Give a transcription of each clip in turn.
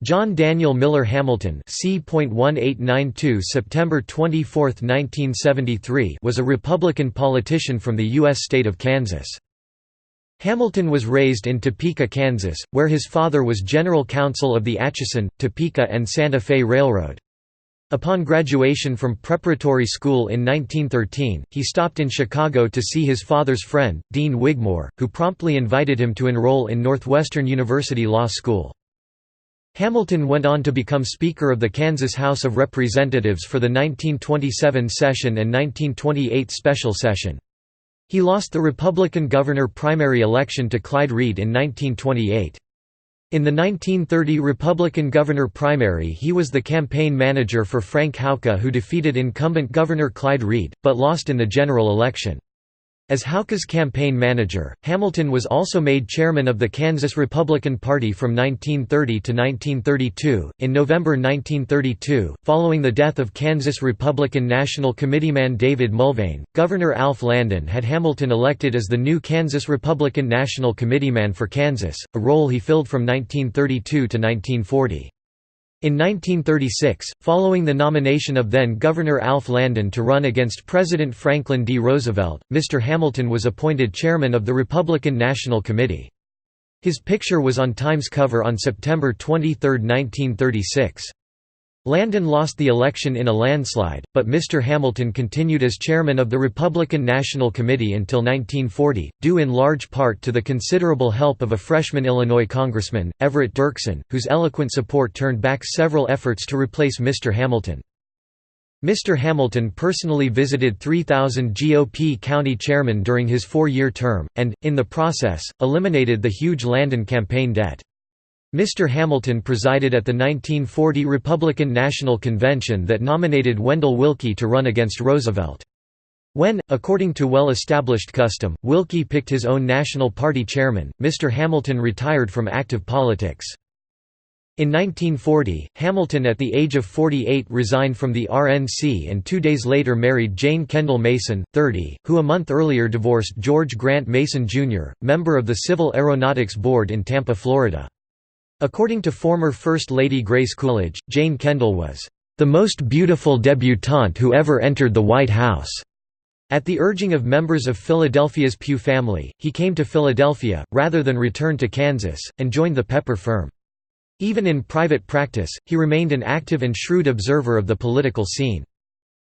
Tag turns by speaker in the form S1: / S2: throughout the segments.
S1: John Daniel Miller Hamilton c.1892 September 24, 1973 was a Republican politician from the U.S. state of Kansas. Hamilton was raised in Topeka, Kansas, where his father was general counsel of the Atchison, Topeka and Santa Fe Railroad. Upon graduation from preparatory school in 1913, he stopped in Chicago to see his father's friend, Dean Wigmore, who promptly invited him to enroll in Northwestern University Law School. Hamilton went on to become Speaker of the Kansas House of Representatives for the 1927 session and 1928 special session. He lost the Republican governor primary election to Clyde Reed in 1928. In the 1930 Republican governor primary he was the campaign manager for Frank Houka, who defeated incumbent Governor Clyde Reed, but lost in the general election. As Houka's campaign manager, Hamilton was also made chairman of the Kansas Republican Party from 1930 to 1932. In November 1932, following the death of Kansas Republican National Committeeman David Mulvane, Governor Alf Landon had Hamilton elected as the new Kansas Republican National Committeeman for Kansas, a role he filled from 1932 to 1940. In 1936, following the nomination of then-Governor Alf Landon to run against President Franklin D. Roosevelt, Mr. Hamilton was appointed chairman of the Republican National Committee. His picture was on Time's cover on September 23, 1936. Landon lost the election in a landslide, but Mr. Hamilton continued as chairman of the Republican National Committee until 1940, due in large part to the considerable help of a freshman Illinois congressman, Everett Dirksen, whose eloquent support turned back several efforts to replace Mr. Hamilton. Mr. Hamilton personally visited 3,000 GOP county chairmen during his four-year term, and, in the process, eliminated the huge Landon campaign debt. Mr. Hamilton presided at the 1940 Republican National Convention that nominated Wendell Willkie to run against Roosevelt. When, according to well-established custom, Willkie picked his own National Party chairman, Mr. Hamilton retired from active politics. In 1940, Hamilton at the age of 48 resigned from the RNC and 2 days later married Jane Kendall Mason, 30, who a month earlier divorced George Grant Mason, Jr., member of the Civil Aeronautics Board in Tampa, Florida. According to former First Lady Grace Coolidge, Jane Kendall was the most beautiful debutante who ever entered the White House. At the urging of members of Philadelphia's Pugh family, he came to Philadelphia, rather than return to Kansas, and joined the Pepper firm. Even in private practice, he remained an active and shrewd observer of the political scene.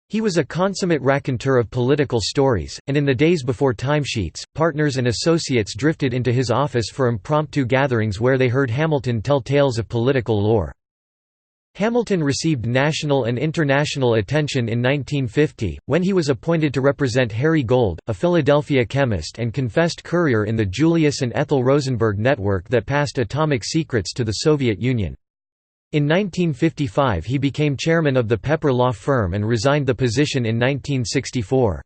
S1: He was a consummate raconteur of political stories, and in the days before timesheets, partners and associates drifted into his office for impromptu gatherings where they heard Hamilton tell tales of political lore. Hamilton received national and international attention in 1950, when he was appointed to represent Harry Gold, a Philadelphia chemist and confessed courier in the Julius and Ethel Rosenberg network that passed atomic secrets to the Soviet Union. In 1955 he became chairman of the Pepper Law Firm and resigned the position in 1964.